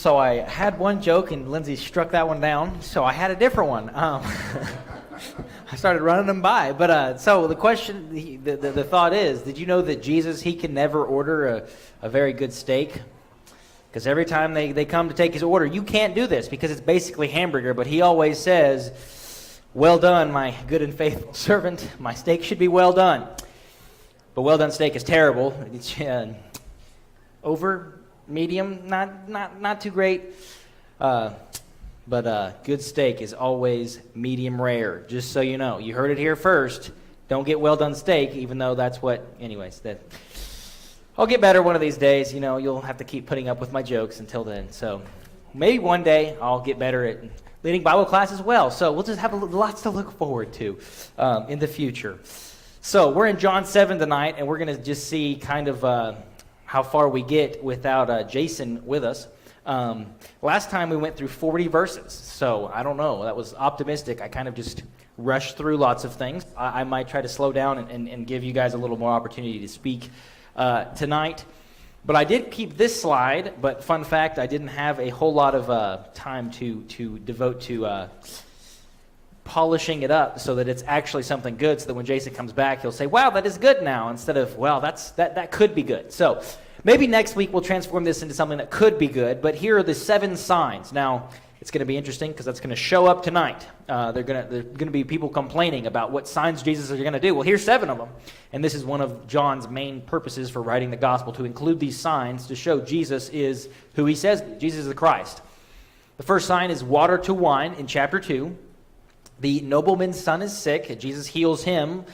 So I had one joke, and Lindsay struck that one down, so I had a different one. I started running them by. But so the question, the thought is, did you know that Jesus, he can never order a very good steak? Because every time they come to take his order, you can't do this because it's basically hamburger, but he always says, "Well done, my good and faithful servant. My steak should be well done." But well done steak is terrible. It's over medium, not too great. But good steak is always medium rare. Just so you know, you heard it here first. Don't get well done steak, even though that's what. Anyways, that I'll get better one of these days. You know, you'll have to keep putting up with my jokes until then. So maybe one day I'll get better at leading Bible class as well. So we'll just have lots to look forward to in the future. So we're in John 7 tonight, and we're going to just see kind of how far we get without Jason with us. Last time we went through 40 verses, so I don't know. That was optimistic. I kind of just rushed through lots of things. I might try to slow down and give you guys a little more opportunity to speak tonight. But I did keep this slide, but fun fact, I didn't have a whole lot of time to devote to polishing it up so that it's actually something good, so that when Jason comes back, he'll say, "Wow, that is good now," instead of, "Well, that could be good." So maybe next week we'll transform this into something that could be good, but here are the 7 signs. Now, it's going to be interesting because that's going to show up tonight. There are going to be people complaining about what signs Jesus is going to do. Well, here's 7 of them, and this is one of John's main purposes for writing the gospel, to include these signs to show Jesus is who he says, Jesus is the Christ. The first sign is water to wine in chapter 2. The nobleman's son is sick, and Jesus heals him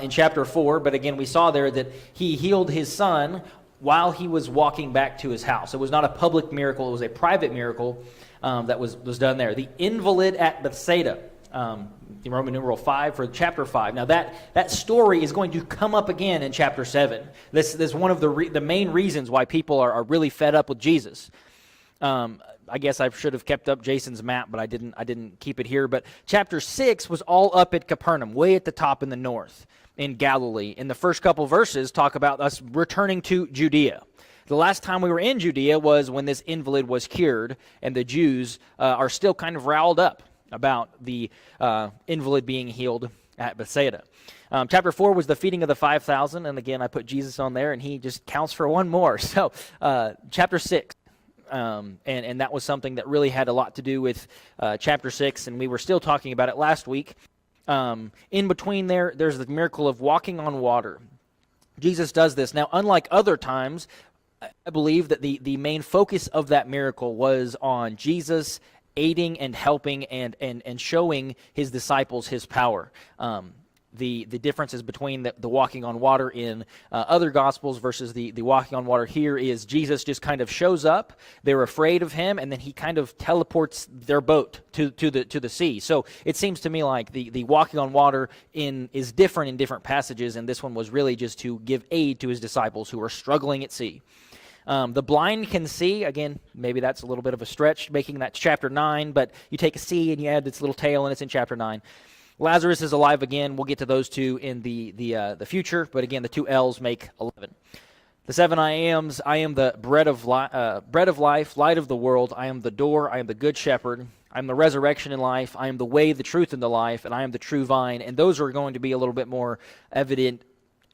in chapter 4, but again, we saw there that he healed his son while he was walking back to his house. It was not a public miracle, it was a private miracle that was done there. The invalid at Bethsaida, in Roman numeral 5 for chapter 5. Now that story is going to come up again in chapter 7. This is one of the main reasons why people are really fed up with Jesus. I guess I should have kept up Jason's map, but I didn't keep it here. But chapter 6 was all up at Capernaum, way at the top in the north, in Galilee. And the first couple verses talk about us returning to Judea. The last time we were in Judea was when this invalid was cured, and the Jews are still kind of riled up about the invalid being healed at Bethsaida. Chapter 4 was the feeding of the 5,000, and again, I put Jesus on there, and he just counts for one more. So chapter 6. And that was something that really had a lot to do with chapter 6, and we were still talking about it last week. In between there's the miracle of walking on water. Jesus does this. Now, unlike other times, I believe that the main focus of that miracle was on Jesus aiding and helping and showing his disciples his power. The differences between the walking on water in other Gospels versus the walking on water here is Jesus just kind of shows up, they're afraid of him, and then he kind of teleports their boat to the sea. So it seems to me like the walking on water is different in different passages, and this one was really just to give aid to his disciples who are struggling at sea. The blind can see. Again, maybe that's a little bit of a stretch, making that chapter 9, but you take a sea and you add its little tail, and it's in chapter 9. Lazarus is alive again. We'll get to those 2 in the future, but again, the 2 L's make 11. The 7 I ams: I am the bread of life, light of the world. I am the door. I am the good shepherd. I am the resurrection and life. I am the way, the truth, and the life, and I am the true vine. And those are going to be a little bit more evident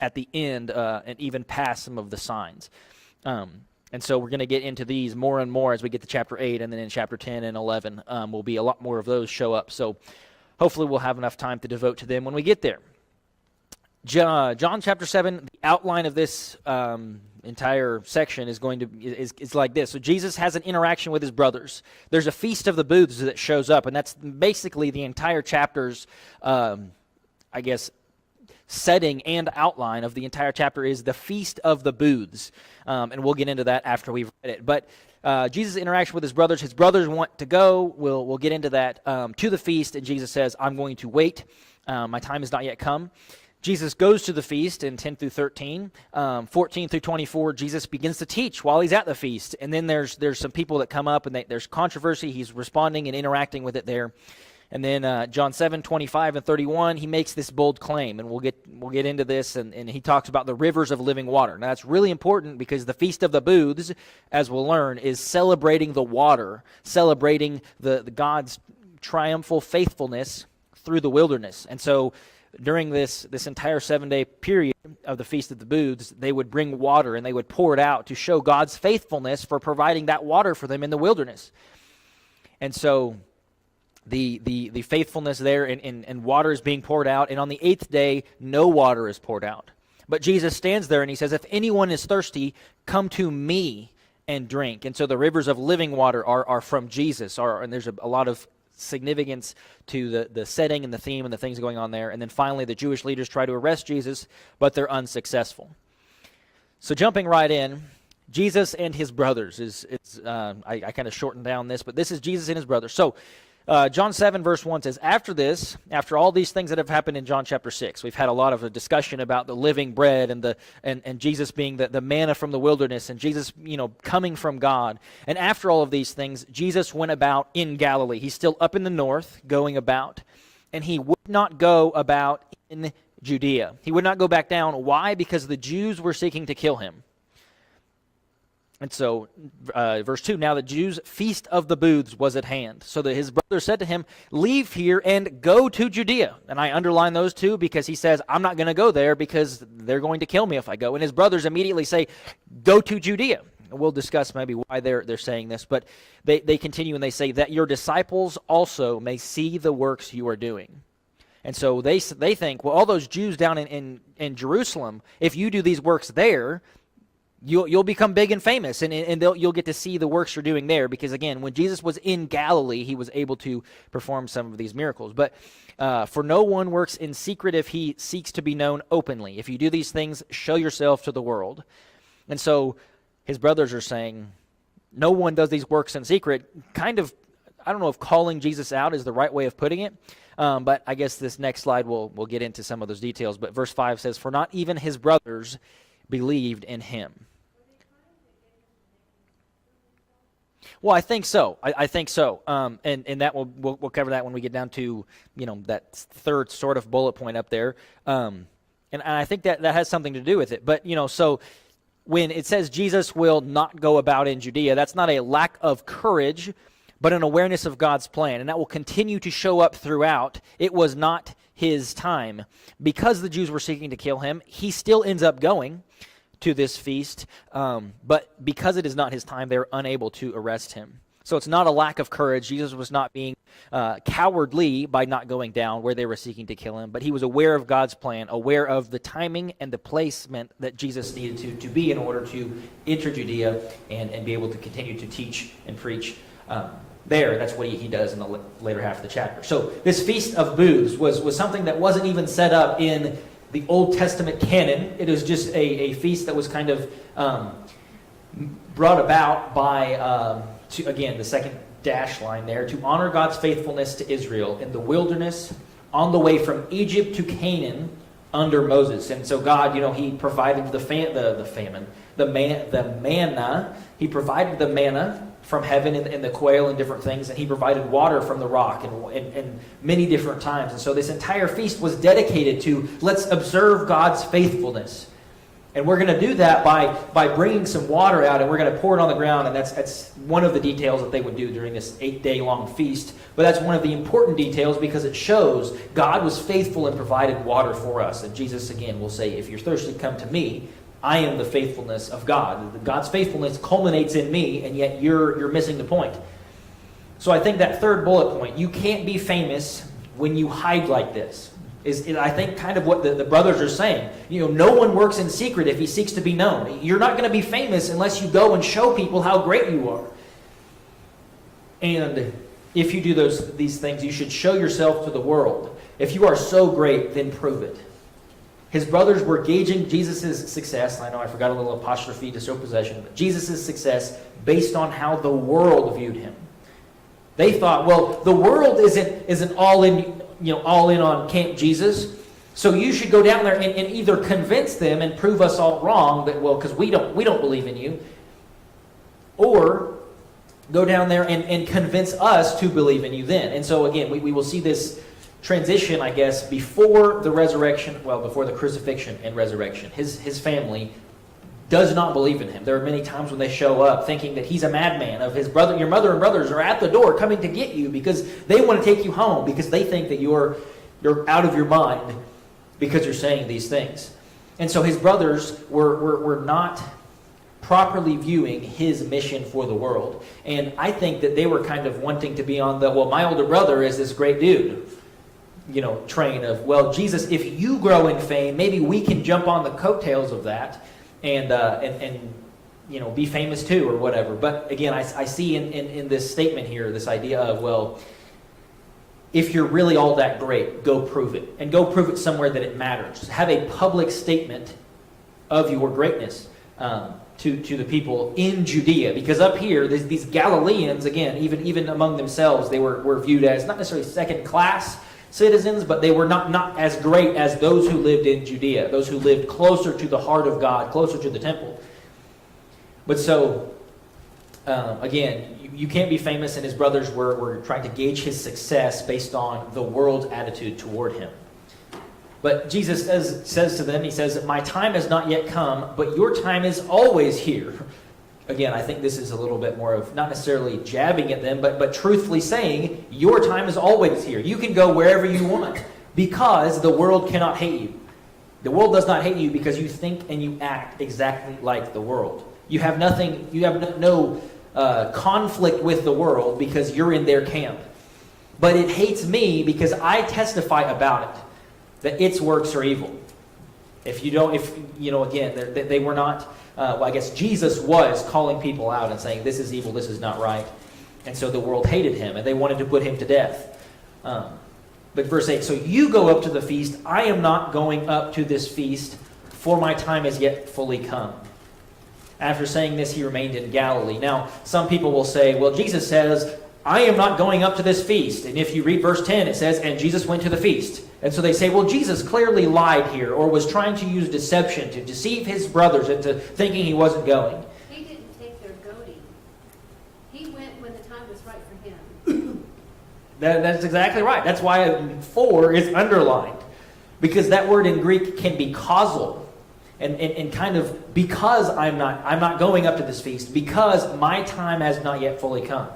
at the end and even past some of the signs. And so we're going to get into these more and more as we get to chapter 8, and then in chapter 10 and 11 will be a lot more of those show up. So hopefully we'll have enough time to devote to them when we get there. John chapter 7, the outline of this entire section is like this. So Jesus has an interaction with his brothers. There's a feast of the booths that shows up, and that's basically the entire chapter's, setting and outline of the entire chapter is the Feast of the Booths. And we'll get into that after we've read it. But Jesus' interaction with his brothers want to go. We'll get into that to the feast, and Jesus says, "I'm going to wait. My time has not yet come." Jesus goes to the feast in 10 through 13. 14 through 24, Jesus begins to teach while he's at the feast. And then there's some people that come up, and there's controversy. He's responding and interacting with it there. And then John 7, 25 and 31, he makes this bold claim, and we'll get into this, and he talks about the rivers of living water. Now, that's really important because the Feast of the Booths, as we'll learn, is celebrating the water, celebrating the God's triumphal faithfulness through the wilderness. And so during this entire 7-day period of the Feast of the Booths, they would bring water, and they would pour it out to show God's faithfulness for providing that water for them in the wilderness. And so the faithfulness there, and water is being poured out, and on the 8th day, no water is poured out. But Jesus stands there and he says, if anyone is thirsty, come to me and drink. And so the rivers of living water are from Jesus, and there's a lot of significance to the setting and the theme and the things going on there. And then finally, the Jewish leaders try to arrest Jesus, but they're unsuccessful. So jumping right in, Jesus and his brothers I kind of shortened down this, but this is Jesus and his brothers. So John 7 verse 1 says, after all these things that have happened in John chapter 6, we've had a lot of a discussion about the living bread and Jesus being the manna from the wilderness, and Jesus, coming from God. And after all of these things, Jesus went about in Galilee. He's still up in the north going about, and he would not go about in Judea. He would not go back down. Why? Because the Jews were seeking to kill him. And so, verse 2, now the Jews' feast of the booths was at hand. So that his brother said to him, leave here and go to Judea. And I underline those two because he says, I'm not going to go there because they're going to kill me if I go. And his brothers immediately say, go to Judea. And we'll discuss maybe why they're saying this. But they continue and they say, that your disciples also may see the works you are doing. And so they think, well, all those Jews down in Jerusalem, if you do these works there, you'll become big and famous, and you'll get to see the works you're doing there. Because again, when Jesus was in Galilee, he was able to perform some of these miracles. But for no one works in secret if he seeks to be known openly. If you do these things, show yourself to the world. And so his brothers are saying, no one does these works in secret. Kind of, I don't know if calling Jesus out is the right way of putting it. But I guess this next slide we'll get into some of those details. But verse 5 says, for not even his brothers believed in him. Well, I think so. I think so. And that we'll cover that when we get down to that third sort of bullet point up there. And I think that has something to do with it. But so when it says Jesus will not go about in Judea, that's not a lack of courage, but an awareness of God's plan, and that will continue to show up throughout. It was not his time. Because the Jews were seeking to kill him, he still ends up going to this feast, but because it is not his time, they're unable to arrest him. So it's not a lack of courage. Jesus was not being cowardly by not going down where they were seeking to kill him, but he was aware of God's plan, aware of the timing and the placement that Jesus needed to be in order to enter Judea and be able to continue to teach and preach there. That's what he does in the later half of the chapter. So this Feast of Booths was something that wasn't even set up in the Old Testament canon. It was just a feast that was kind of brought about by, again, the second dash line there, to honor God's faithfulness to Israel in the wilderness on the way from Egypt to Canaan under Moses. And so God, he provided the manna. He provided the manna from heaven and the quail and different things, and he provided water from the rock and many different times. And so this entire feast was dedicated to, let's observe God's faithfulness. And we're going to do that by bringing some water out, and we're going to pour it on the ground, and that's one of the details that they would do during this 8-day-long feast. But that's one of the important details because it shows God was faithful and provided water for us. And Jesus, again, will say, if you're thirsty, come to me. I am the faithfulness of God. God's faithfulness culminates in me, and yet you're missing the point. So I think that third bullet point, you can't be famous when you hide like this, is I think kind of what the brothers are saying. No one works in secret if he seeks to be known. You're not going to be famous unless you go and show people how great you are. And if you do these things, you should show yourself to the world. If you are so great, then prove it. His brothers were gauging Jesus' success. I know I forgot a little apostrophe to show possession, but Jesus' success based on how the world viewed him. They thought, well, the world isn't all in on Camp Jesus, so you should go down there and either convince them and prove us all wrong that, well, because we don't believe in you, or Go down there and convince us to believe in you then. And so again, we will see this transition, I guess, before the resurrection, well, before the crucifixion and resurrection. His family does not believe in him. There are many times when they show up thinking that he's a madman, of his brother, your mother and brothers are at the door coming to get you because they want to take you home, because they think that you're out of your mind because you're saying these things. And so his brothers were not properly viewing his mission for the world. And I think that they were kind of wanting to be on the, well, my older brother is this great dude, train of, well, Jesus, if you grow in fame, maybe we can jump on the coattails of that and be famous too, or whatever. But again, I see in this statement here, this idea of, well, if you're really all that great, go prove it. And go prove it somewhere that it matters. Have a public statement of your greatness to the people in Judea. Because up here, these Galileans, again, even among themselves, they were viewed as not necessarily second-class citizens, but they were not as great as those who lived in Judea, those who lived closer to the heart of God, closer to the temple. But so, again, you can't be famous, and his brothers were trying to gauge his success based on the world's attitude toward him. But Jesus says to them, he says, my time has not yet come, but your time is always here. Again, I think this is a little bit more of not necessarily jabbing at them, but truthfully saying, your time is always here. You can go wherever you want because the world cannot hate you. The world does not hate you because you think and you act exactly like the world. You have no conflict with the world because you're in their camp. But it hates me because I testify about it, that its works are evil. Again, they were not, I guess Jesus was calling people out and saying, this is evil, this is not right. And so the world hated him, and they wanted to put him to death. But verse 8, so you go up to the feast. I am not going up to this feast, for my time is yet fully come. After saying this, he remained in Galilee. Now, some people will say, well, Jesus says, I am not going up to this feast. And if you read verse 10, it says, and Jesus went to the feast. And so they say, well, Jesus clearly lied here, or was trying to use deception to deceive his brothers into thinking he wasn't going. He didn't take their goading. He went when the time was right for him. That's exactly right. That's why 4 is underlined. Because that word in Greek can be causal. And kind of, because I'm not going up to this feast, because my time has not yet fully come.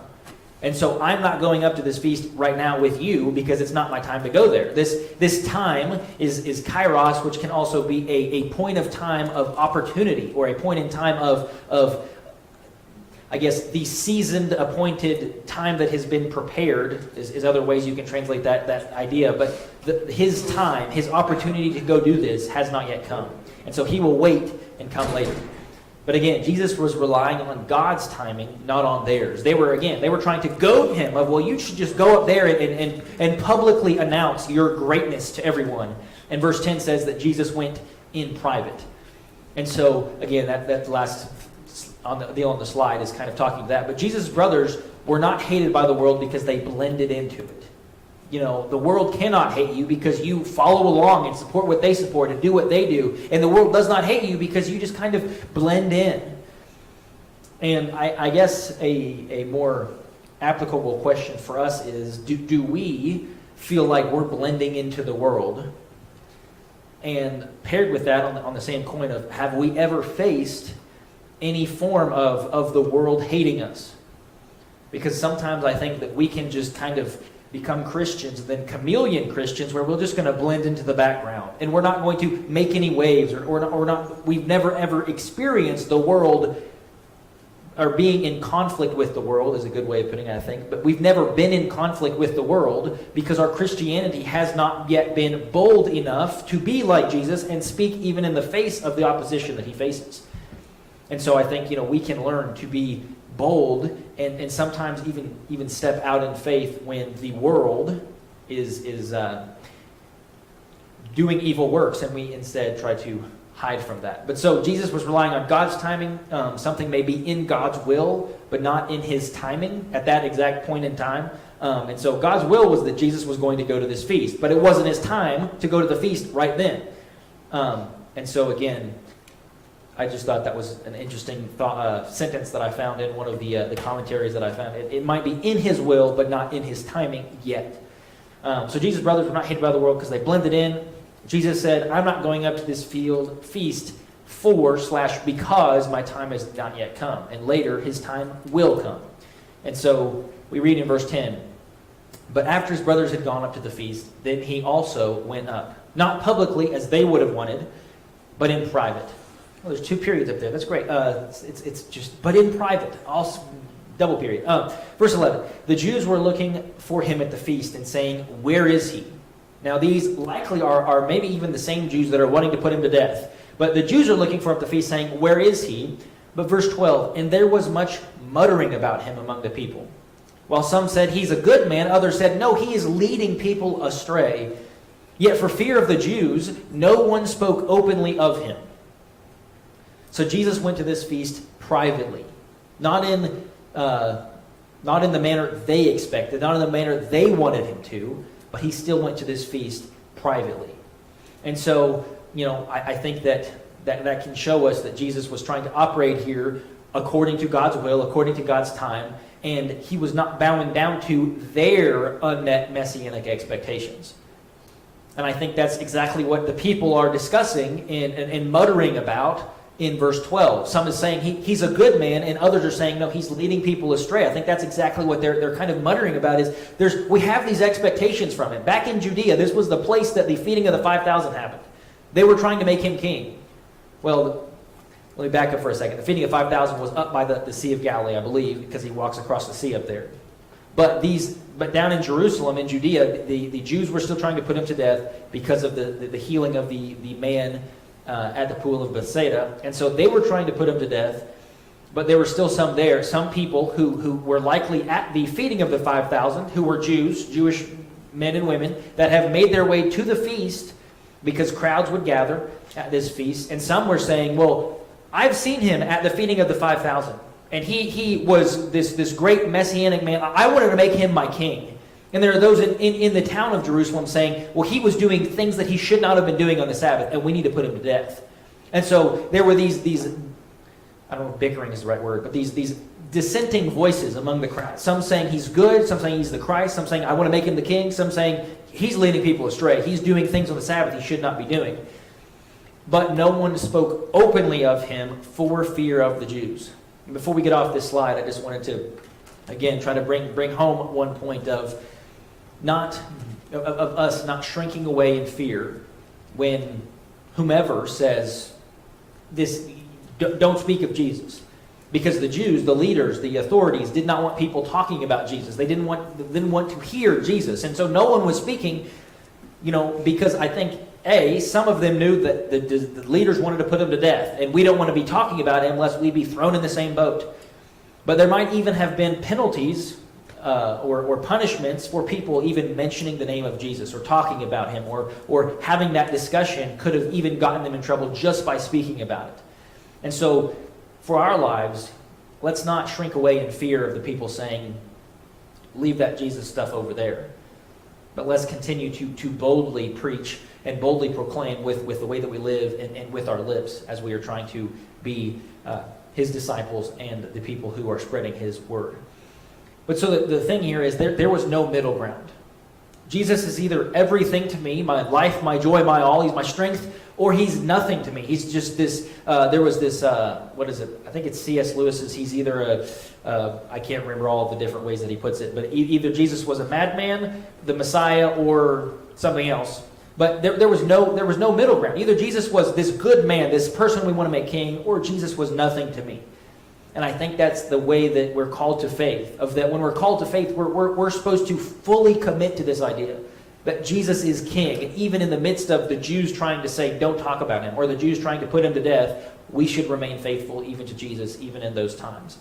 And so I'm not going up to this feast right now with you because it's not my time to go there. This time is kairos, which can also be a point of time of opportunity, or a point in time of I guess, the seasoned, appointed time that has been prepared is other ways you can translate that idea. But his time, his opportunity to go do this has not yet come. And so he will wait and come later. But again, Jesus was relying on God's timing, not on theirs. They were trying to goad him of, well, you should just go up there and publicly announce your greatness to everyone. And verse 10 says that Jesus went in private. And so, again, that last on the slide is kind of talking to that. But Jesus' brothers were not hated by the world because they blended into it. The world cannot hate you because you follow along and support what they support and do what they do. And the world does not hate you because you just kind of blend in. And I guess a more applicable question for us is, do we feel like we're blending into the world? And paired with that, on the same coin of, have we ever faced any form of the world hating us? Because sometimes I think that we can just kind of become Christians, and then chameleon Christians, where we're just going to blend into the background, and we're not going to make any waves, or not. We've never ever experienced the world, or being in conflict with the world is a good way of putting it, I think. But we've never been in conflict with the world because our Christianity has not yet been bold enough to be like Jesus and speak even in the face of the opposition that he faces. And so I think we can learn to be bold and sometimes even step out in faith when the world is doing evil works, and we instead try to hide from that. But so Jesus was relying on God's timing. Something may be in God's will, but not in his timing at that exact point in time. And so God's will was that Jesus was going to go to this feast, but it wasn't his time to go to the feast right then. And so again, I just thought that was an interesting sentence that I found in one of the commentaries that I found. It might be in his will, but not in his timing yet. So Jesus' brothers were not hated by the world because they blended in. Jesus said, I'm not going up to this feast because my time has not yet come. And later, his time will come. And so we read in verse 10, but after his brothers had gone up to the feast, then he also went up. Not publicly as they would have wanted, but in private. Well, there's two periods up there. That's great. It's just, but in private. Also, double period. Verse 11. The Jews were looking for him at the feast and saying, where is he? Now these likely are maybe even the same Jews that are wanting to put him to death. But the Jews are looking for him at the feast saying, where is he? But verse 12. And there was much muttering about him among the people. While some said, he's a good man. Others said, no, he is leading people astray. Yet for fear of the Jews, no one spoke openly of him. So Jesus went to this feast privately, not in the manner they expected, not in the manner they wanted him to, but he still went to this feast privately. And so, I think that can show us that Jesus was trying to operate here according to God's will, according to God's time, and he was not bowing down to their unmet messianic expectations. And I think that's exactly what the people are discussing and muttering about in verse 12. Some is saying he's a good man, and others are saying, no, he's leading people astray. I think that's exactly what they're kind of muttering about is we have these expectations from him. Back in Judea, this was the place that the feeding of the 5,000 happened. They were trying to make him king. Well, let me back up for a second. The feeding of 5,000 was up by the Sea of Galilee, I believe, because he walks across the sea up there. But down in Jerusalem, in Judea, the Jews were still trying to put him to death because of the healing of the man at the pool of Bethsaida. And so they were trying to put him to death, but there were still some there, some people who were likely at the feeding of the 5,000, who were Jews, Jewish men and women, that have made their way to the feast because crowds would gather at this feast. And some were saying, well, I've seen him at the feeding of the 5,000. And he was this great messianic man. I wanted to make him my king. And there are those in the town of Jerusalem saying, well, he was doing things that he should not have been doing on the Sabbath, and we need to put him to death. And so there were these I don't know if bickering is the right word, but these dissenting voices among the crowd. Some saying he's good, some saying he's the Christ, some saying I want to make him the king, some saying he's leading people astray. He's doing things on the Sabbath he should not be doing. But no one spoke openly of him for fear of the Jews. And before we get off this slide, I just wanted to, again, try to bring home one point of us not shrinking away in fear when whomever says this, don't speak of Jesus. Because the Jews, the leaders, the authorities did not want people talking about Jesus. They didn't want to hear Jesus. And so no one was speaking, because I think, some of them knew that the leaders wanted to put him to death, and we don't want to be talking about him lest we be thrown in the same boat. But there might even have been penalties or punishments for people even mentioning the name of Jesus or talking about him or having that discussion could have even gotten them in trouble just by speaking about it. And so for our lives, let's not shrink away in fear of the people saying, leave that Jesus stuff over there. But let's continue to boldly preach and boldly proclaim with the way that we live and with our lips as we are trying to be his disciples and the people who are spreading his word. But so the thing here is there was no middle ground. Jesus is either everything to me, my life, my joy, my all, he's my strength, or he's nothing to me. He's just this, there was this, what is it? I think it's C.S. Lewis's, he's either I can't remember all of the different ways that he puts it, but either Jesus was a madman, the Messiah, or something else. But there was no middle ground. Either Jesus was this good man, this person we want to make king, or Jesus was nothing to me. And I think that's the way that we're called to faith. Of that, when we're called to faith, we're supposed to fully commit to this idea that Jesus is king. Even in the midst of the Jews trying to say, don't talk about him, or the Jews trying to put him to death, we should remain faithful even to Jesus, even in those times.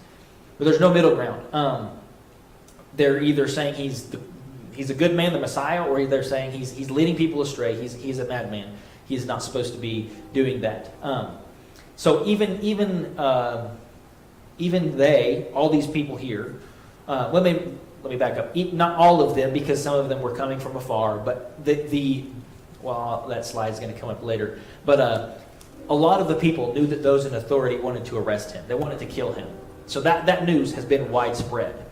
But there's no middle ground. They're either saying he's a good man, the Messiah, or they're saying he's leading people astray. He's a madman. He's not supposed to be doing that. So even they, all these people here, let me back up. Not all of them, because some of them were coming from afar, but that slide's going to come up later. But a lot of the people knew that those in authority wanted to arrest him. They wanted to kill him. So that news has been widespread.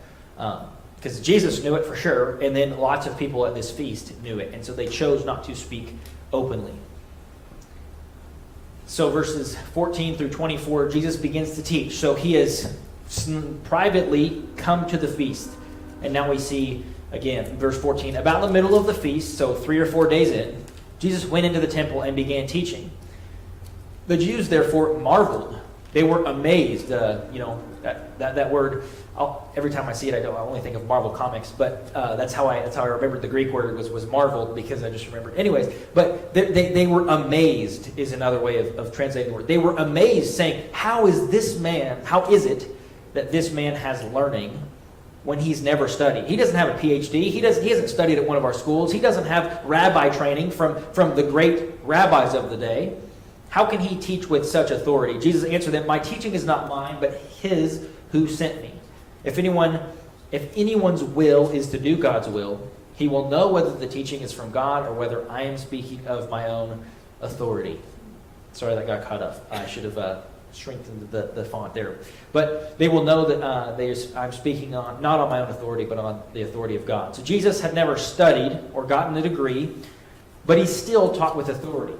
Because Jesus knew it for sure, and then lots of people at this feast knew it. And so they chose not to speak openly. So verses 14 through 24, Jesus begins to teach. So he has privately come to the feast. And now we see, again, verse 14, about the middle of the feast, so 3 or 4 days in, Jesus went into the temple and began teaching. The Jews, therefore, marveled. They were amazed. That word, every time I see it, I only think of Marvel Comics, but that's how I remembered the Greek word was marveled, because I just remembered. Anyways, but they were amazed is another way of translating the word. They were amazed, saying, how is it that this man has learning when he's never studied? He doesn't have a PhD. He hasn't studied at one of our schools. He doesn't have rabbi training from the great rabbis of the day. How can he teach with such authority? Jesus answered them, my teaching is not mine, but his who sent me. If anyone's will is to do God's will, he will know whether the teaching is from God or whether I am speaking of my own authority. Sorry, that got caught up. I should have strengthened the font there. But they will know that I'm speaking not on my own authority, but on the authority of God. So Jesus had never studied or gotten a degree, but he still taught with authority.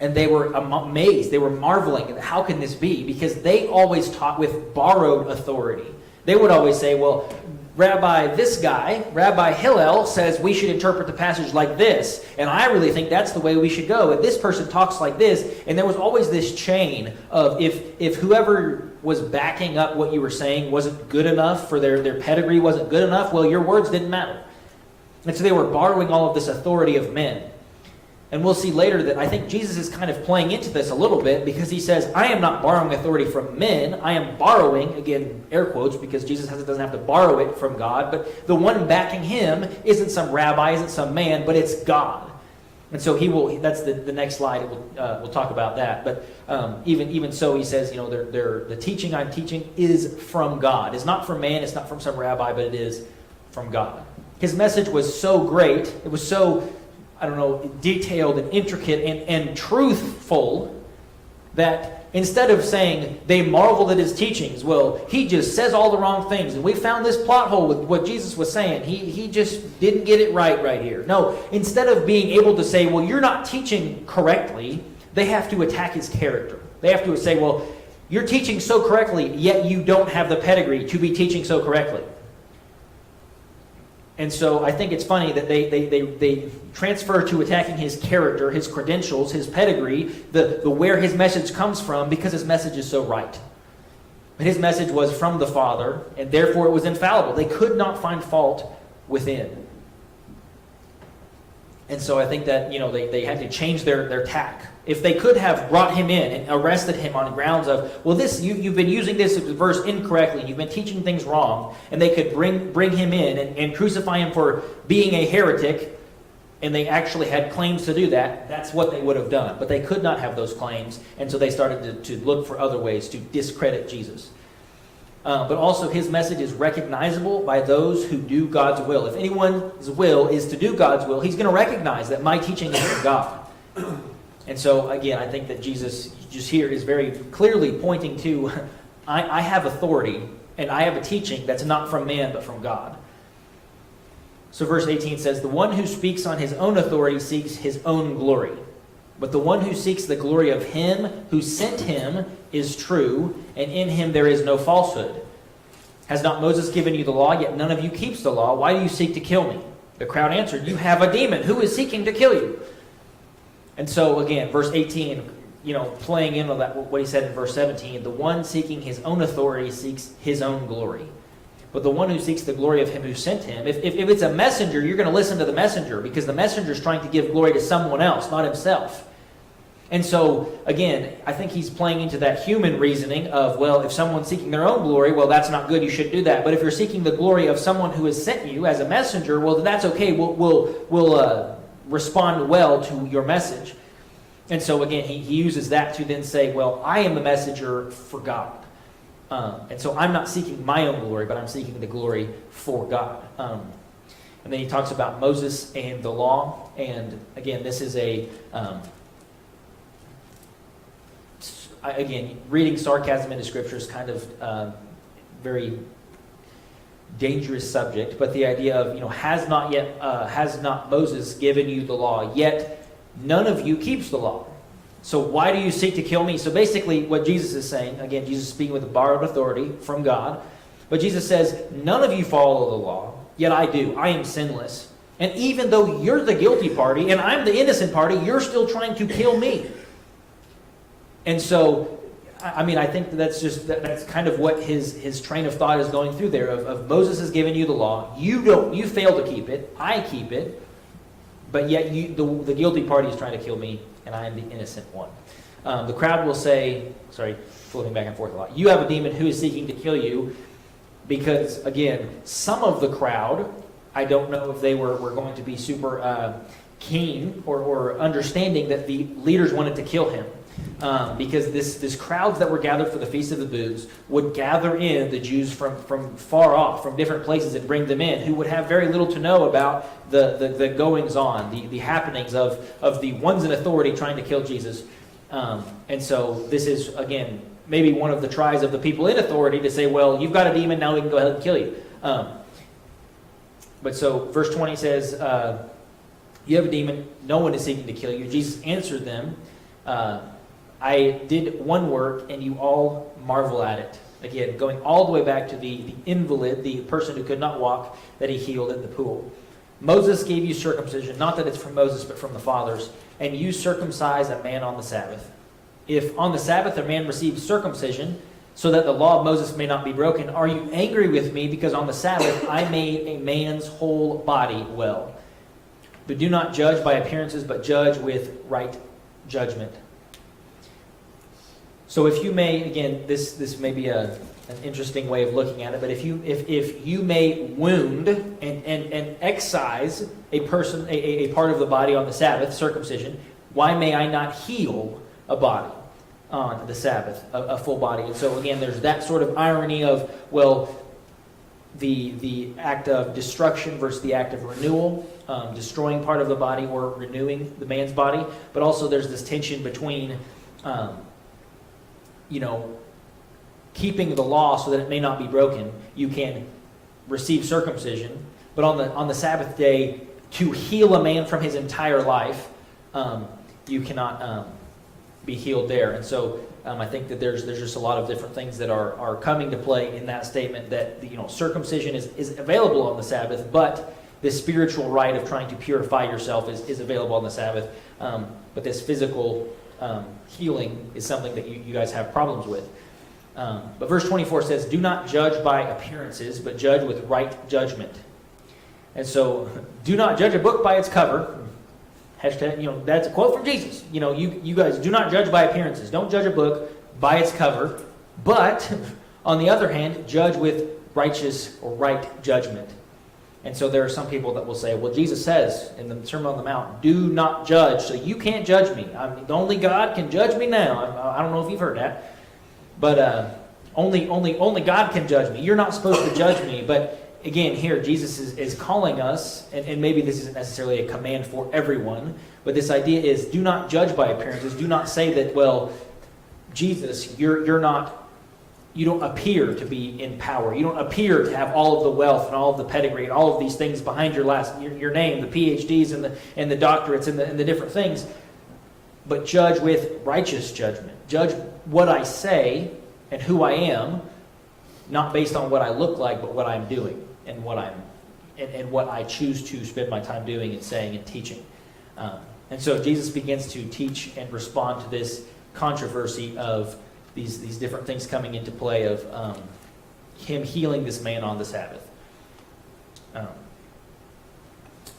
And they were amazed. They were marveling. How can this be? Because they always taught with borrowed authority. They would always say, well, Rabbi Hillel says we should interpret the passage like this. And I really think that's the way we should go. And this person talks like this. And there was always this chain of if whoever was backing up what you were saying wasn't good enough, for their pedigree wasn't good enough, well, your words didn't matter. And so they were borrowing all of this authority of men. And we'll see later that I think Jesus is kind of playing into this a little bit, because he says, I am not borrowing authority from men. I am borrowing, again, air quotes, because Jesus doesn't have to borrow it from God. But the one backing him isn't some rabbi, isn't some man, but it's God. And so that's the next slide. We'll talk about that. But even so, he says, the teaching I'm teaching is from God. It's not from man. It's not from some rabbi, but it is from God. His message was so great. It was so detailed and intricate and truthful, that instead of saying they marveled at his teachings, well, he just says all the wrong things, and we found this plot hole with what Jesus was saying. He just didn't get it right here. No, instead of being able to say, well, you're not teaching correctly, they have to attack his character. They have to say, well, you're teaching so correctly, yet you don't have the pedigree to be teaching so correctly. And so I think it's funny that they transfer to attacking his character, his credentials, his pedigree, the where his message comes from, because his message is so right. But his message was from the Father, and therefore it was infallible. They could not find fault within. And so I think that they had to change their tack. If they could have brought him in and arrested him on grounds of, well, you've been using this verse incorrectly, you've been teaching things wrong, and they could bring him in and crucify him for being a heretic, and they actually had claims to do that, that's what they would have done. But they could not have those claims, and so they started to look for other ways to discredit Jesus. But also his message is recognizable by those who do God's will. If anyone's will is to do God's will, he's going to recognize that my teaching is from God. And so, again, I think that Jesus just here is very clearly pointing to, I have authority, and I have a teaching that's not from man, but from God. So verse 18 says, the one who speaks on his own authority seeks his own glory. But the one who seeks the glory of him who sent him is true, and in him there is no falsehood. Has not Moses given you the law, yet none of you keeps the law? Why do you seek to kill me? The crowd answered, you have a demon. Who is seeking to kill you? And so again, verse 18, playing in on that, what he said in verse 17, the one seeking his own authority seeks his own glory. But the one who seeks the glory of him who sent him, if it's a messenger, you're going to listen to the messenger, because the messenger is trying to give glory to someone else, not himself. And so, again, I think he's playing into that human reasoning of, well, if someone's seeking their own glory, well, that's not good, you shouldn't do that. But if you're seeking the glory of someone who has sent you as a messenger, well, that's okay, we'll respond well to your message. And so, again, he uses that to then say, well, I am the messenger for God. And so I'm not seeking my own glory, but I'm seeking the glory for God. And then he talks about Moses and the law. And, again, this is again, reading sarcasm into Scripture is kind of very dangerous subject, but the idea of, has not Moses given you the law, yet none of you keeps the law. So why do you seek to kill me? So basically what Jesus is saying, again, Jesus is speaking with a borrowed authority from God, but Jesus says, none of you follow the law, yet I do. I am sinless. And even though you're the guilty party and I'm the innocent party, you're still trying to kill me. And so, I think that's kind of what his train of thought is going through there. Of Moses has given you the law, you fail to keep it, I keep it, but yet the guilty party is trying to kill me, and I am the innocent one. The crowd will say, flipping back and forth a lot, you have a demon who is seeking to kill you, because again, some of the crowd, I don't know if they were going to be super keen or understanding that the leaders wanted to kill him. Because this crowds that were gathered for the Feast of the Booths would gather in the Jews from far off, from different places, and bring them in, who would have very little to know about the goings-on, the happenings of the ones in authority trying to kill Jesus. And so this is, again, maybe one of the tries of the people in authority to say, well, you've got a demon, now we can go ahead and kill you. But so verse 20 says, you have a demon, no one is seeking to kill you. Jesus answered them, I did one work, and you all marvel at it. Again, going all the way back to the invalid, the person who could not walk, that he healed in the pool. Moses gave you circumcision, not that it's from Moses, but from the fathers, and you circumcise a man on the Sabbath. If on the Sabbath a man receives circumcision, so that the law of Moses may not be broken, are you angry with me because on the Sabbath I made a man's whole body well? But do not judge by appearances, but judge with right judgment. So if you may, again, this may be an interesting way of looking at it, but if you may wound and excise a person, a part of the body on the Sabbath, circumcision, why may I not heal a body on the Sabbath, a full body? And so again, there's that sort of irony of, well, the act of destruction versus the act of renewal, destroying part of the body or renewing the man's body, but also there's this tension between keeping the law so that it may not be broken. You can receive circumcision, but on the Sabbath day, to heal a man from his entire life, you cannot be healed there. And so I think that there's just a lot of different things that are coming to play in that statement, that circumcision is available on the Sabbath, but this spiritual right of trying to purify yourself is available on the Sabbath. But this physical healing is something that you guys have problems with. But verse 24 says, do not judge by appearances, but judge with right judgment. And so, do not judge a book by its cover. Hashtag, that's a quote from Jesus. You guys do not judge by appearances. Don't judge a book by its cover. But, on the other hand, judge with righteous or right judgment. And so there are some people that will say, well, Jesus says in the Sermon on the Mount, do not judge, so you can't judge me. Only God can judge me now. I don't know if you've heard that. But only God can judge me. You're not supposed to judge me. But again, here, Jesus is calling us, and maybe this isn't necessarily a command for everyone, but this idea is do not judge by appearances. Do not say that, well, Jesus, you don't appear to be in power. You don't appear to have all of the wealth and all of the pedigree and all of these things behind your name, the PhDs and the doctorates and the different things. But judge with righteous judgment. Judge what I say and who I am, not based on what I look like, but what I'm doing and what I choose to spend my time doing and saying and teaching. And so Jesus begins to teach and respond to this controversy of these different things coming into play of him healing this man on the Sabbath.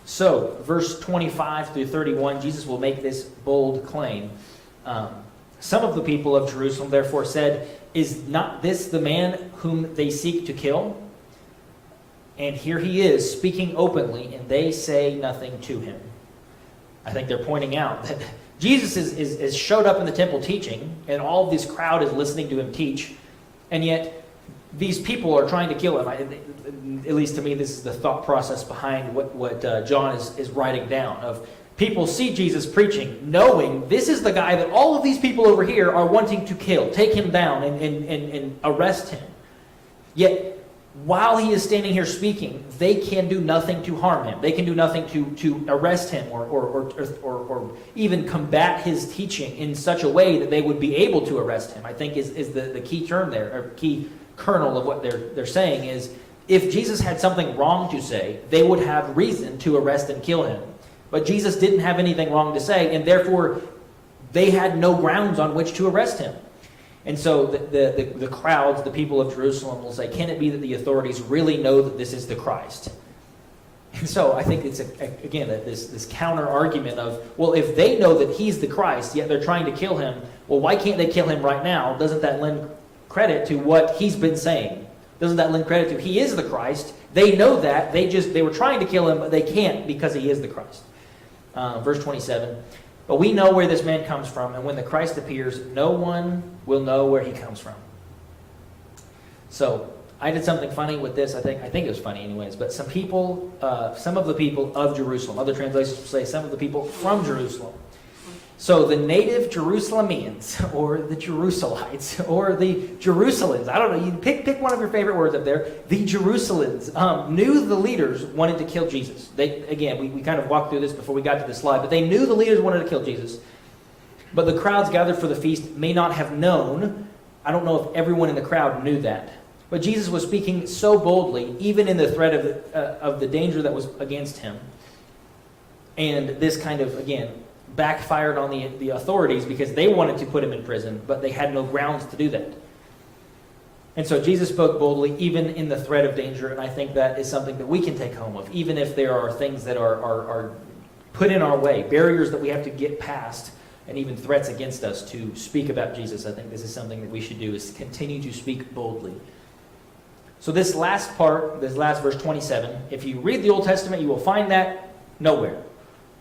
So, verse 25 through 31, Jesus will make this bold claim. Some of the people of Jerusalem therefore said, is not this the man whom they seek to kill? And here he is speaking openly, and they say nothing to him. I think they're pointing out that Jesus is showed up in the temple teaching, and all of this crowd is listening to him teach, and yet these people are trying to kill him. At least to me, this is the thought process behind what John is writing down. Of people see Jesus preaching, knowing this is the guy that all of these people over here are wanting to kill, take him down and arrest him. Yet, while he is standing here speaking, they can do nothing to harm him. They can do nothing to arrest him or even combat his teaching in such a way that they would be able to arrest him. I think is the key term there, or key kernel of what they're saying is, if Jesus had something wrong to say, they would have reason to arrest and kill him. But Jesus didn't have anything wrong to say, and therefore they had no grounds on which to arrest him. And so the crowds, the people of Jerusalem will say, can it be that the authorities really know that this is the Christ? And so I think it's, again, this counter-argument of, well, if they know that he's the Christ, yet they're trying to kill him, well, why can't they kill him right now? Doesn't that lend credit to what he's been saying? Doesn't that lend credit to he is the Christ? They know that. They were trying to kill him, but they can't because he is the Christ. Verse 27, but we know where this man comes from, and when the Christ appears, no one will know where he comes from. So I did something funny with this. I think it was funny anyways, but some of the people of Jerusalem, other translations will say some of the people from Jerusalem. So the native Jerusalemians, or the Jerusalites, or the Jerusalans, I don't know, you pick one of your favorite words up there, the Jerusalans, knew the leaders wanted to kill Jesus. We kind of walked through this before we got to the slide, but they knew the leaders wanted to kill Jesus. But the crowds gathered for the feast may not have known. I don't know if everyone in the crowd knew that. But Jesus was speaking so boldly, even in the threat of the danger that was against him. And this kind of, again, backfired on the authorities because they wanted to put him in prison, but they had no grounds to do that. And so Jesus spoke boldly, even in the threat of danger, and I think that is something that we can take home of, even if there are things that are put in our way, barriers that we have to get past, and even threats against us to speak about Jesus. I think this is something that we should do, is continue to speak boldly. So this last part, this last verse 27, if you read the Old Testament, you will find that nowhere.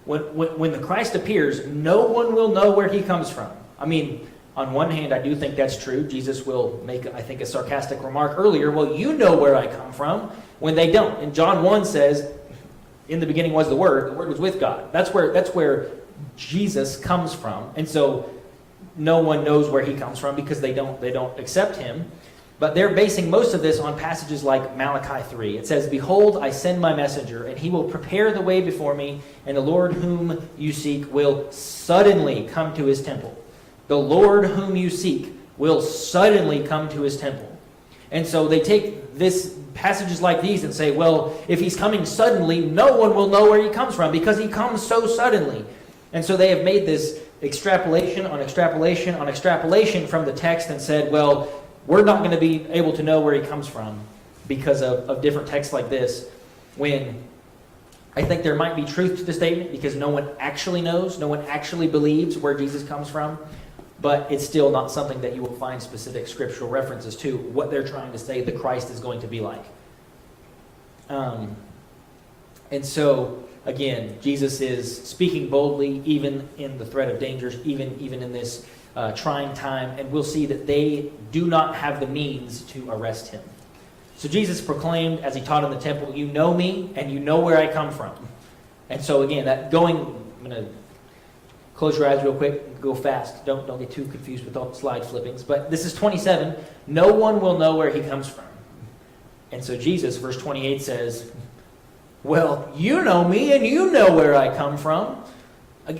When the Christ appears, no one will know where he comes from. I mean, on one hand, I do think that's true. Jesus will make, I think, a sarcastic remark earlier, well, you know where I come from, when they don't. And John 1 says, in the beginning was the Word was with God. That's where Jesus comes from. And so no one knows where he comes from because they don't accept him. But they're basing most of this on passages like Malachi 3. It says, behold, I send my messenger, and he will prepare the way before me, and the Lord whom you seek will suddenly come to his temple. The Lord whom you seek will suddenly come to his temple. And so they take this passages like these and say, well, if he's coming suddenly, no one will know where he comes from because he comes so suddenly. And so they have made this extrapolation on extrapolation on extrapolation from the text and said, well, we're not going to be able to know where he comes from because of different texts like this, when I think there might be truth to the statement because no one actually knows, no one actually believes where Jesus comes from, but it's still not something that you will find specific scriptural references to what they're trying to say the Christ is going to be like. And so, again, Jesus is speaking boldly even in the threat of dangers, even in this trying time, and we'll see that they do not have the means to arrest him. So Jesus proclaimed as he taught in the temple, you know me and you know where I come from. And so again, I'm going to close your eyes real quick, go fast. Don't get too confused with all the slide flippings. But this is 27. No one will know where he comes from. And so Jesus, verse 28 says, well, you know me and you know where I come from.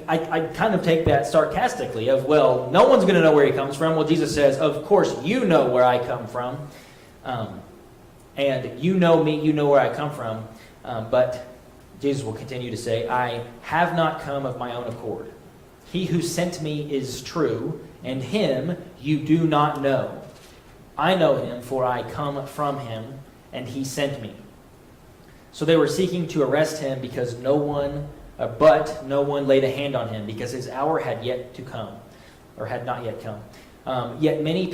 I kind of take that sarcastically of, well, no one's going to know where he comes from. Well, Jesus says, of course, you know where I come from. And you know me, you know where I come from. But Jesus will continue to say, I have not come of my own accord. He who sent me is true, and him you do not know. I know him, for I come from him, and he sent me. So they were seeking to arrest him because no one laid a hand on him because his hour had yet to come, or had not yet come. Yet many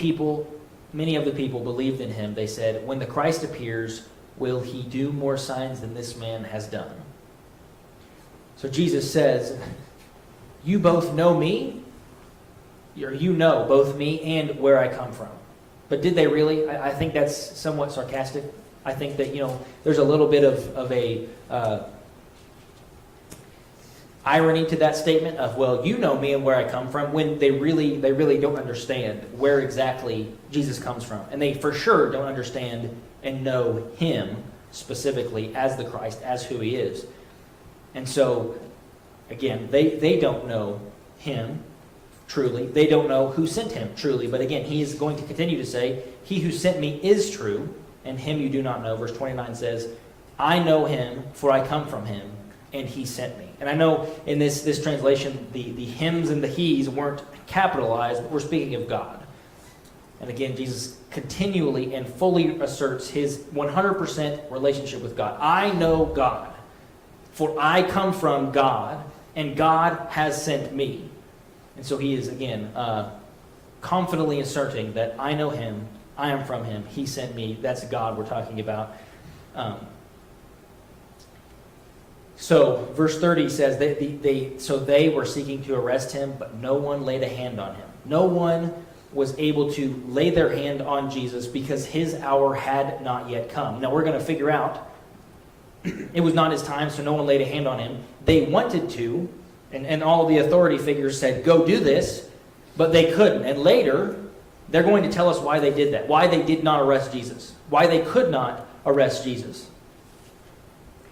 of the people believed in him. They said, when the Christ appears, will he do more signs than this man has done? So Jesus says, you both know me, or you know both me and where I come from. But did they really? I think that's somewhat sarcastic. I think that, there's a little bit of a... irony to that statement of, well, you know me and where I come from, when they really don't understand where exactly Jesus comes from. And they for sure don't understand and know him specifically as the Christ, as who he is. And so, again, they don't know him truly. They don't know who sent him truly. But again, he is going to continue to say, he who sent me is true, and him you do not know. Verse 29 says, I know him, for I come from him, and he sent me. And I know in this translation, the hims and the he's weren't capitalized, but we're speaking of God. And again, Jesus continually and fully asserts his 100% relationship with God. I know God, for I come from God, and God has sent me. And so he is, again, confidently asserting that I know him, I am from him, he sent me. That's God we're talking about. So verse 30 says, they were seeking to arrest him, but no one laid a hand on him. No one was able to lay their hand on Jesus because his hour had not yet come. Now we're going to figure out it was not his time, so no one laid a hand on him. They wanted to, and all the authority figures said, go do this, but they couldn't. And later, they're going to tell us why they did that, why they did not arrest Jesus, why they could not arrest Jesus.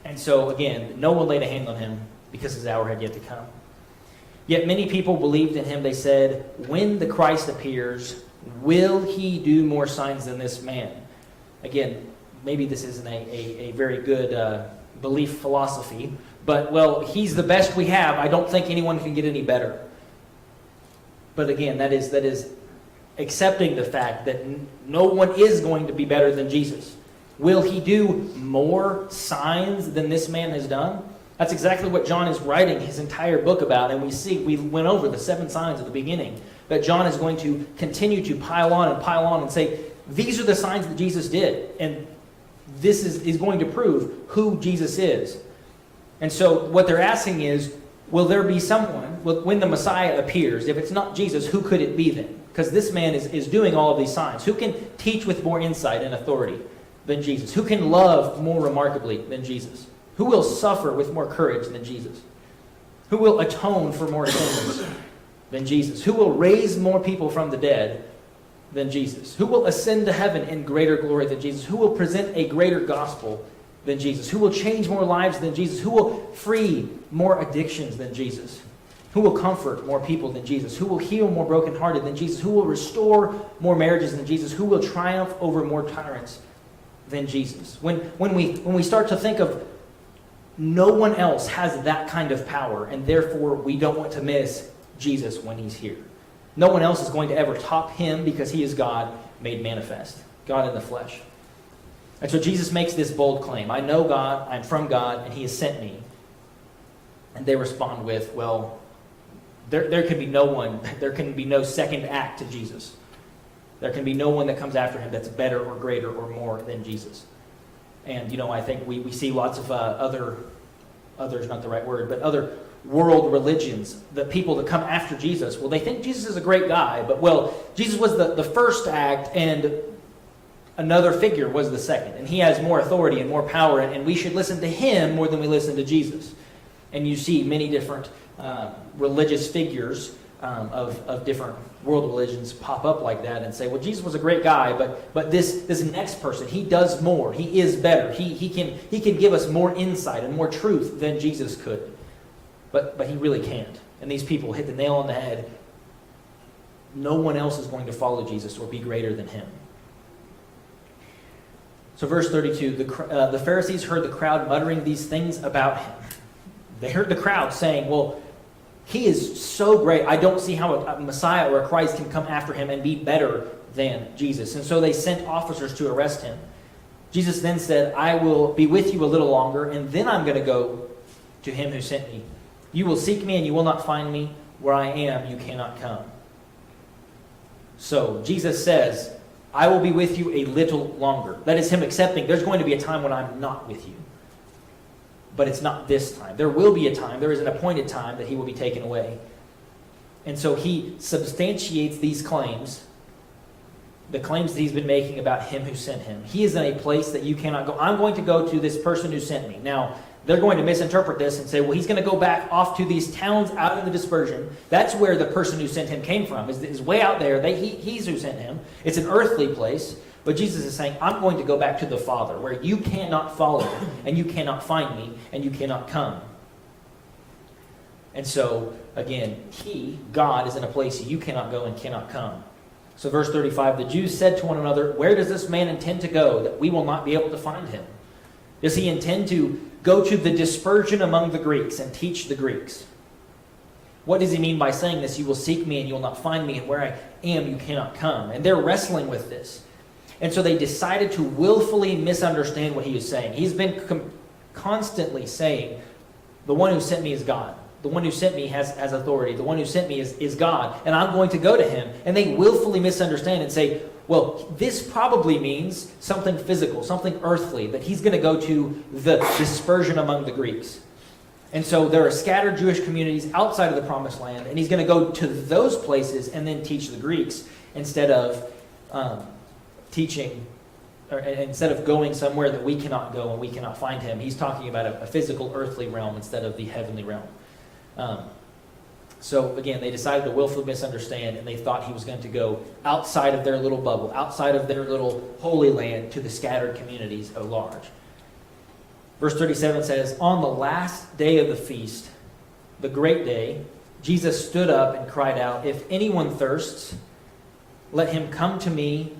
And so, again, no one laid a hand on him because his hour had yet to come. Yet many people believed in him. They said, when the Christ appears, will he do more signs than this man? Again, maybe this isn't a very good belief philosophy, but, well, he's the best we have. I don't think anyone can get any better. But again, that is accepting the fact that no one is going to be better than Jesus. Will he do more signs than this man has done? That's exactly what John is writing his entire book about. And we went over the 7 signs at the beginning, that John is going to continue to pile on and say, these are the signs that Jesus did. And this is going to prove who Jesus is. And so what they're asking is, will there be someone, when the Messiah appears, if it's not Jesus, who could it be then? Because this man is doing all of these signs. Who can teach with more insight and authority than Jesus? Who can love more remarkably than Jesus? Who will suffer with more courage than Jesus? Who will atone for more sins than Jesus? Who will raise more people from the dead than Jesus? Who will ascend to heaven in greater glory than Jesus? Who will present a greater gospel than Jesus? Who will change more lives than Jesus? Who will free more addictions than Jesus? Who will comfort more people than Jesus? Who will heal more brokenhearted than Jesus? Who will restore more marriages than Jesus? Who will triumph over more tyrants than Jesus? When we start to think of no one else has that kind of power, and therefore we don't want to miss Jesus when he's here. No one else is going to ever top him because he is God made manifest, God in the flesh. And so Jesus makes this bold claim. I know God, I'm from God, and he has sent me. And they respond with, well, there can be no one, there can be no second act to Jesus. There can be no one that comes after him that's better or greater or more than Jesus. And, I think we see lots of others, not the right word, but other world religions, the people that come after Jesus. Well, they think Jesus is a great guy, but, well, Jesus was the first act, and another figure was the second. And he has more authority and more power, and we should listen to him more than we listen to Jesus. And you see many different religious figures of different world religions pop up like that and say, well, Jesus was a great guy, but this next person, he does more. He is better. He can give us more insight and more truth than Jesus could. But he really can't. And these people hit the nail on the head. No one else is going to follow Jesus or be greater than him. So verse 32, the Pharisees heard the crowd muttering these things about him. They heard the crowd saying, well, he is so great. I don't see how a Messiah or a Christ can come after him and be better than Jesus. And so they sent officers to arrest him. Jesus then said, I will be with you a little longer, and then I'm going to go to him who sent me. You will seek me, and you will not find me. Where I am, you cannot come. So Jesus says, I will be with you a little longer. That is him accepting there's going to be a time when I'm not with you. But it's not this time. There will be a time, there is an appointed time that he will be taken away. And so he substantiates these claims the claims that he's been making about him who sent him. He is in a place that you cannot go. I'm going to go to this person who sent me. Now, they're going to misinterpret this and say, well, he's going to go back off to these towns out in the dispersion. That's where the person who sent him came from, is way out there. He's who sent him. It's an earthly place. But Jesus is saying, I'm going to go back to the Father, where you cannot follow, and you cannot find me, and you cannot come. And so, again, God, is in a place you cannot go and cannot come. So verse 35, the Jews said to one another, where does this man intend to go, that we will not be able to find him? Does he intend to go to the dispersion among the Greeks and teach the Greeks? What does he mean by saying this? You will seek me and you will not find me, and where I am you cannot come. And they're wrestling with this. And so they decided to willfully misunderstand what he is saying. He's been constantly saying, the one who sent me is God. The one who sent me has authority. The one who sent me is God. And I'm going to go to him. And they willfully misunderstand and say, well, this probably means something physical, something earthly, that he's going to go to the dispersion among the Greeks. And so there are scattered Jewish communities outside of the Promised Land, and he's going to go to those places and then teach the Greeks instead of instead of going somewhere that we cannot go and we cannot find him. He's talking about a physical, earthly realm instead of the heavenly realm. So again, they decided to willfully misunderstand, and they thought he was going to go outside of their little bubble, outside of their little holy land, to the scattered communities at large. Verse 37 says, on the last day of the feast, the great day, Jesus stood up and cried out, if anyone thirsts, let him come to me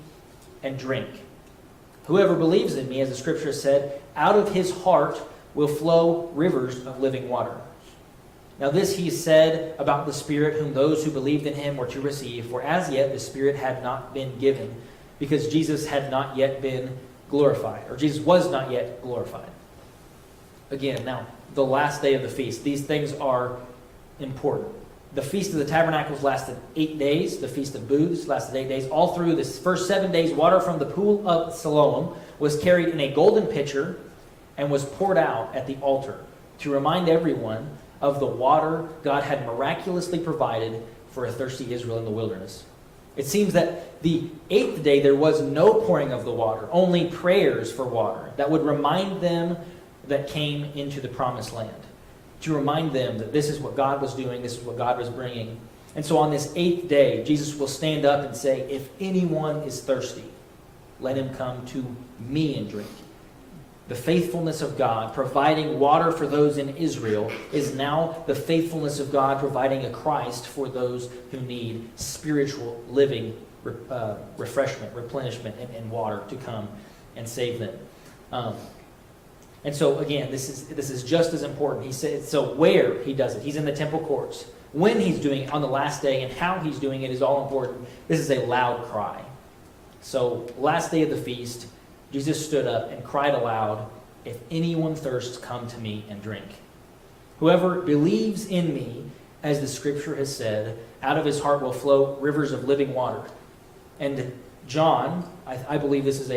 and drink. Whoever believes in me, as the scripture said, out of his heart will flow rivers of living water. Now this he said about the Spirit, whom those who believed in him were to receive, for as yet the Spirit had not been given, because Jesus had not yet been glorified, or Jesus was not yet glorified. Again, now, the last day of the feast. These things are important. The Feast of the Tabernacles lasted 8 days. The Feast of Booths lasted 8 days. All through the first 7 days, water from the pool of Siloam was carried in a golden pitcher and was poured out at the altar to remind everyone of the water God had miraculously provided for a thirsty Israel in the wilderness. It seems that the 8th day there was no pouring of the water, only prayers for water that would remind them that came into the Promised Land, to remind them that this is what God was doing, this is what God was bringing. And so on this 8th day, Jesus will stand up and say, if anyone is thirsty, let him come to me and drink. The faithfulness of God providing water for those in Israel is now the faithfulness of God providing a Christ for those who need spiritual living refreshment, replenishment, and water to come and save them. And so again, this is just as important. He said, so where he does it, he's in the temple courts. When he's doing it on the last day and how he's doing it is all important. This is a loud cry. So last day of the feast, Jesus stood up and cried aloud, if anyone thirsts, come to me and drink. Whoever believes in me, as the scripture has said, out of his heart will flow rivers of living water. And John, I believe this is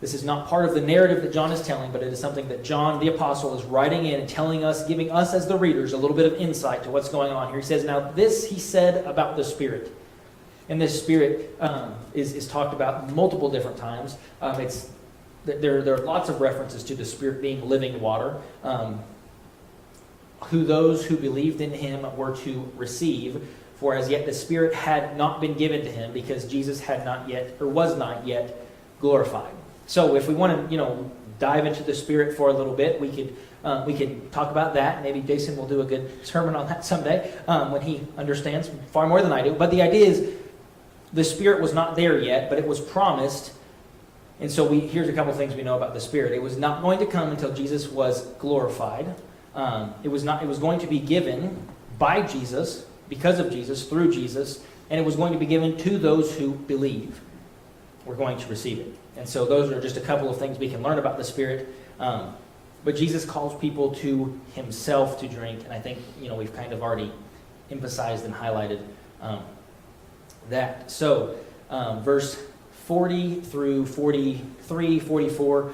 this is not part of the narrative that John is telling, but it is something that John the apostle is writing in and telling us, giving us as the readers a little bit of insight to what's going on here. He says, now this he said about the Spirit. And this Spirit is talked about multiple different times. There are lots of references to the Spirit being living water. Those who believed in him were to receive, for as yet the Spirit had not been given to him, because Jesus had not yet, or was not yet, glorified. So if we want to, dive into the Spirit for a little bit, we could talk about that. Maybe Jason will do a good sermon on that someday when he understands far more than I do. But the idea is the Spirit was not there yet, but it was promised. And so here's a couple things we know about the Spirit. It was not going to come until Jesus was glorified. It was going to be given by Jesus, because of Jesus, through Jesus, and it was going to be given to those who believe. We're going to receive it. And so those are just a couple of things we can learn about the Spirit. But Jesus calls people to himself to drink, and I think we've kind of already emphasized and highlighted that. So verse 40 through 43, 44,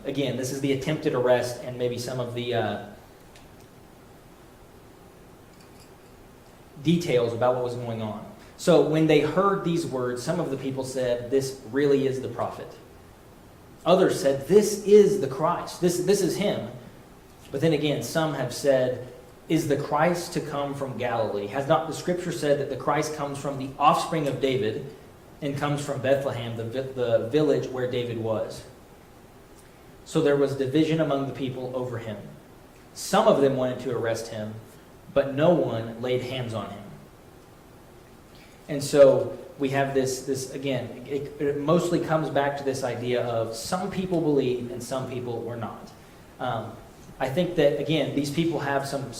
again, this is the attempted arrest and maybe some of the details about what was going on. So when they heard these words, some of the people said, this really is the prophet. Others said, this is the Christ. This is him. But then again, some have said, is the Christ to come from Galilee? Has not the scripture said that the Christ comes from the offspring of David and comes from Bethlehem, the village where David was? So there was division among the people over him. Some of them wanted to arrest him, but no one laid hands on him. And so we have this again, it mostly comes back to this idea of some people believe and some people were not. I think that, again, these people have some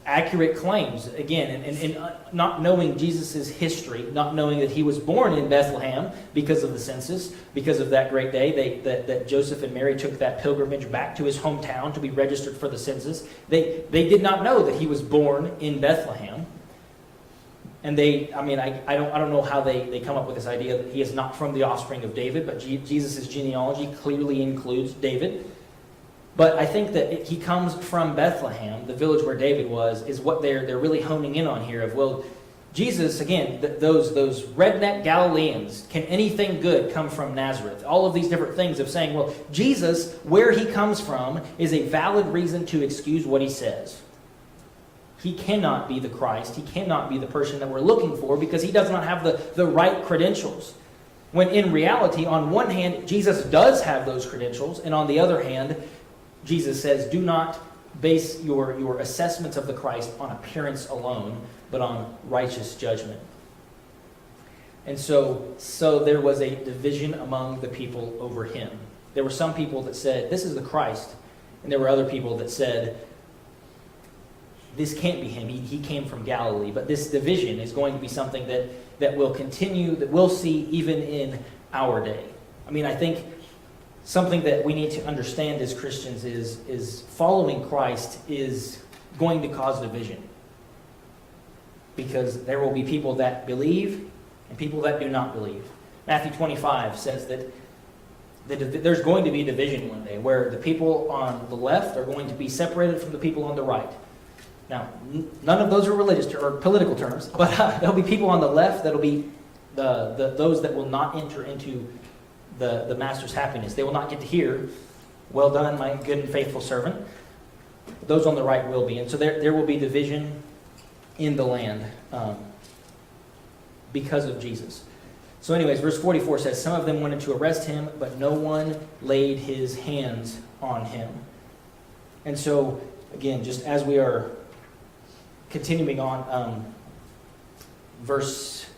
accurate claims. Again, and not knowing Jesus' history, not knowing that he was born in Bethlehem because of the census, because of that great day that Joseph and Mary took that pilgrimage back to his hometown to be registered for the census. They did not know that he was born in Bethlehem. And I don't know how they come up with this idea that he is not from the offspring of David, but Jesus' genealogy clearly includes David. But I think that he comes from Bethlehem, the village where David was, is what they're really honing in on here. Of, well, Jesus, again, those redneck Galileans, can anything good come from Nazareth? All of these different things of saying, well, Jesus, where he comes from, is a valid reason to excuse what he says. He cannot be the Christ. He cannot be the person that we're looking for because he does not have the right credentials. When in reality, on one hand, Jesus does have those credentials, and on the other hand, Jesus says, do not base your assessments of the Christ on appearance alone, but on righteous judgment. And so there was a division among the people over him. There were some people that said, this is the Christ. And there were other people that said, this can't be him. He came from Galilee. But this division is going to be something that will continue, that we'll see even in our day. I mean, I think something that we need to understand as Christians is following Christ is going to cause division. Because there will be people that believe and people that do not believe. Matthew 25 says that there's going to be division one day where the people on the left are going to be separated from the people on the right. Now, none of those are religious or political terms, but there'll be people on the left that'll be those that will not enter into the master's happiness. They will not get to hear, well done, my good and faithful servant. Those on the right will be. And so there will be division in the land because of Jesus. So anyways, verse 44 says, some of them wanted to arrest him, but no one laid his hands on him. And so, again, just as we are continuing on, verse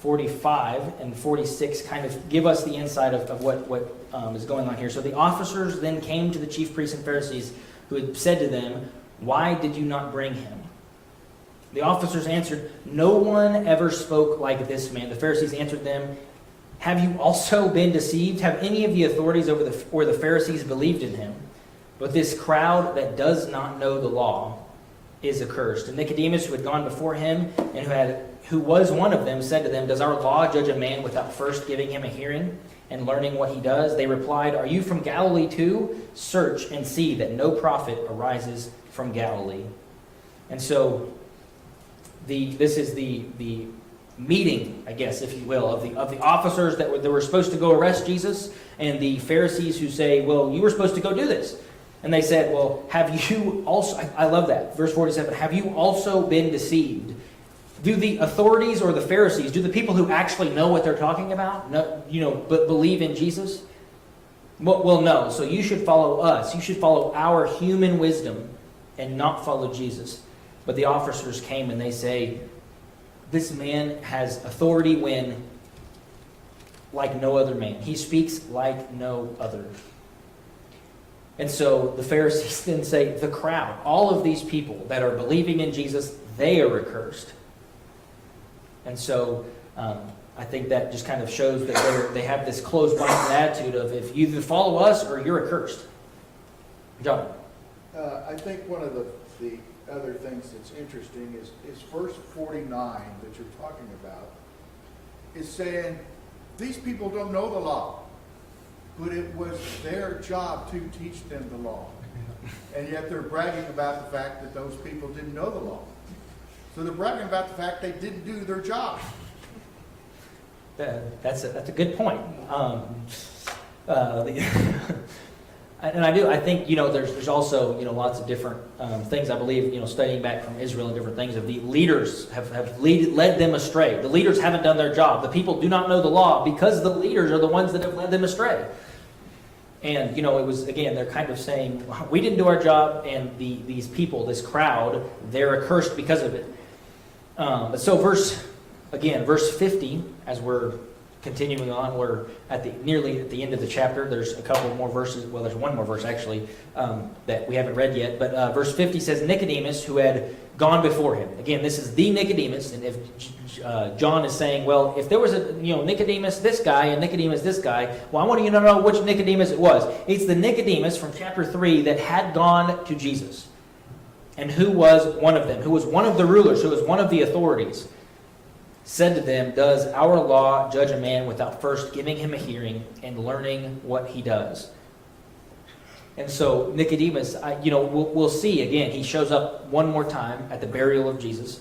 45 and 46 kind of give us the insight of what is going on here. So the officers then came to the chief priests and Pharisees, who had said to them, why did you not bring him? The officers answered, no one ever spoke like this man. The Pharisees answered them, have you also been deceived? Have any of the authorities or the Pharisees believed in him? But this crowd that does not know the law is accursed. And Nicodemus, who had gone before him and who was one of them, said to them, does our law judge a man without first giving him a hearing and learning what he does? They replied, are you from Galilee too? Search and see that no prophet arises from Galilee. And so this is the meeting, I guess, if you will, of the officers that were supposed to go arrest Jesus, and the Pharisees who say, well, you were supposed to go do this. And they said, well, have you also, I love that, verse 47, have you also been deceived? Do the authorities or the Pharisees, do the people who actually know what they're talking about, but believe in Jesus? Well, no. So you should follow us. You should follow our human wisdom and not follow Jesus. But the officers came and they say, this man has authority when like no other man. He speaks like no other. And so the Pharisees then say, the crowd, all of these people that are believing in Jesus, they are accursed. And so I think that just kind of shows that they have this closed-minded attitude of, if you either follow us or you're accursed. John? I think one of the other things that's interesting is verse 49 that you're talking about is saying, these people don't know the law, but it was their job to teach them the law. And yet they're bragging about the fact that those people didn't know the law. So they're bragging about the fact they didn't do their job. That's a good point. And I think, there's also, lots of different things, I believe, studying back from Israel and different things, of the leaders have led them astray. The leaders haven't done their job. The people do not know the law because the leaders are the ones that have led them astray. And, it was, again, they're kind of saying, we didn't do our job, and these people, this crowd, they're accursed because of it. So verse 50, as we're continuing on, we're nearly at the end of the chapter. There's a couple more verses. Well, there's one more verse, actually, that we haven't read yet. But verse 50 says, Nicodemus, who had gone before him. Again, this is the Nicodemus. And if John is saying, well, if there was a Nicodemus this guy and Nicodemus this guy, well, I want you to know which Nicodemus it was. It's the Nicodemus from chapter 3 that had gone to Jesus. And who was one of them, who was one of the rulers, who was one of the authorities, said to them, does our law judge a man without first giving him a hearing and learning what he does? And so Nicodemus, we'll see again, he shows up one more time at the burial of Jesus.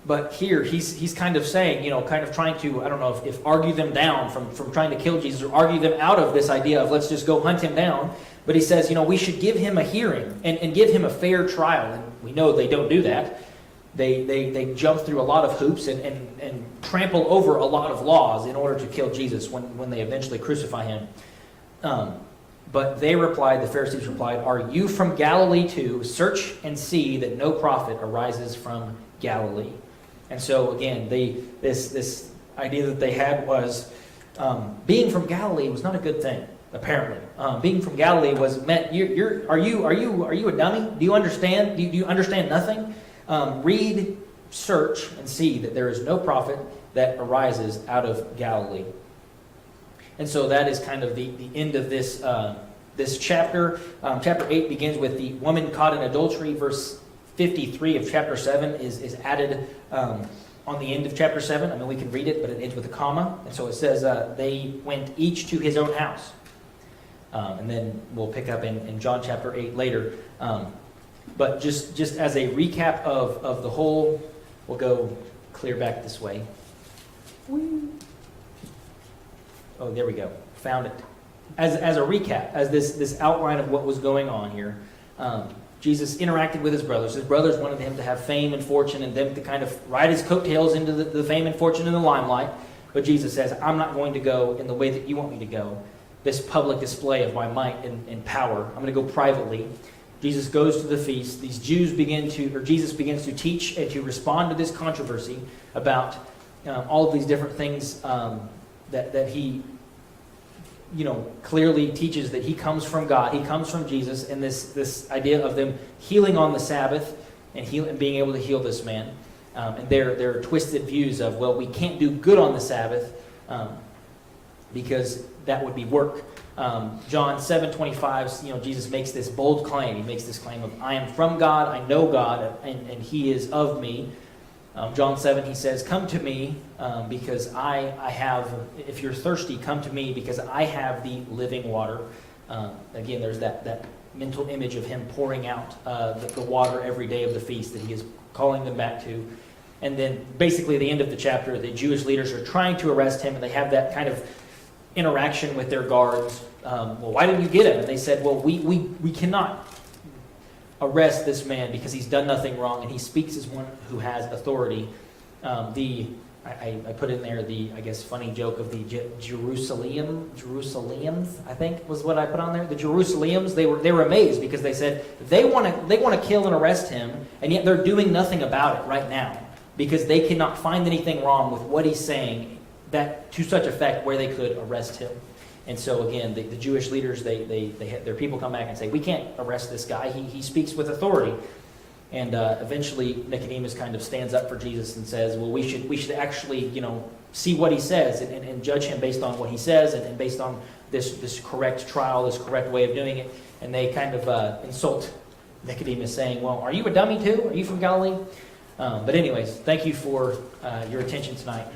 But here he's kind of saying, kind of trying to, I don't know if argue them down from trying to kill Jesus, or argue them out of this idea of let's just go hunt him down. But he says, we should give him a hearing and give him a fair trial. And we know they don't do that. They jump through a lot of hoops and trample over a lot of laws in order to kill Jesus when they eventually crucify him. But they replied, the Pharisees replied, are you from Galilee too? Search and see that no prophet arises from Galilee. And so again, this idea that they had was being from Galilee was not a good thing. Apparently, being from Galilee meant are you a dummy? Do you understand? Do you understand nothing? Read, search, and see that there is no prophet that arises out of Galilee. And so that is kind of the end of this this chapter. Chapter 8 begins with the woman caught in adultery. Verse 53 of chapter 7 is added on the end of chapter 7. I mean, we can read it, but it ends with a comma. And so it says, they went each to his own house. And then we'll pick up in John chapter 8 later. But just as a recap of the whole, we'll go clear back this way. Oh, there we go. Found it. As a recap, as this outline of what was going on here, Jesus interacted with his brothers. His brothers wanted him to have fame and fortune and them to kind of ride his coattails into the fame and fortune and the limelight. But Jesus says, I'm not going to go in the way that you want me to go. This public display of my might and power. I'm going to go privately. Jesus goes to the feast. Jesus begins to teach and to respond to this controversy about all of these different things that he, clearly teaches that he comes from God. He comes from Jesus, and this idea of them healing on the Sabbath and being able to heal this man. And their twisted views of, well, we can't do good on the Sabbath because that would be work. John 7:25, Jesus makes this bold claim. He makes this claim of, I am from God, I know God, and he is of me. John 7, he says, come to me because I have, if you're thirsty, come to me because I have the living water. Again, there's that mental image of him pouring out the water every day of the feast that he is calling them back to. And then basically at the end of the chapter, the Jewish leaders are trying to arrest him, and they have that kind of interaction with their guards. Well, why didn't you get him? And they said, well, we cannot arrest this man because he's done nothing wrong, and he speaks as one who has authority. I put in there I guess, funny joke of the Jerusalem's, I think was what I put on there. The Jerusalem's, they were amazed because they said they want to kill and arrest him, and yet they're doing nothing about it right now because they cannot find anything wrong with what he's saying that to such effect where they could arrest him. And so again, the Jewish leaders, their people come back and say, we can't arrest this guy. He speaks with authority. And eventually Nicodemus kind of stands up for Jesus and says, well, we should actually, see what he says and judge him based on what he says and based on this correct trial, this correct way of doing it. And they kind of insult Nicodemus, saying, well, are you a dummy too? Are you from Galilee? But anyways, thank you for your attention tonight.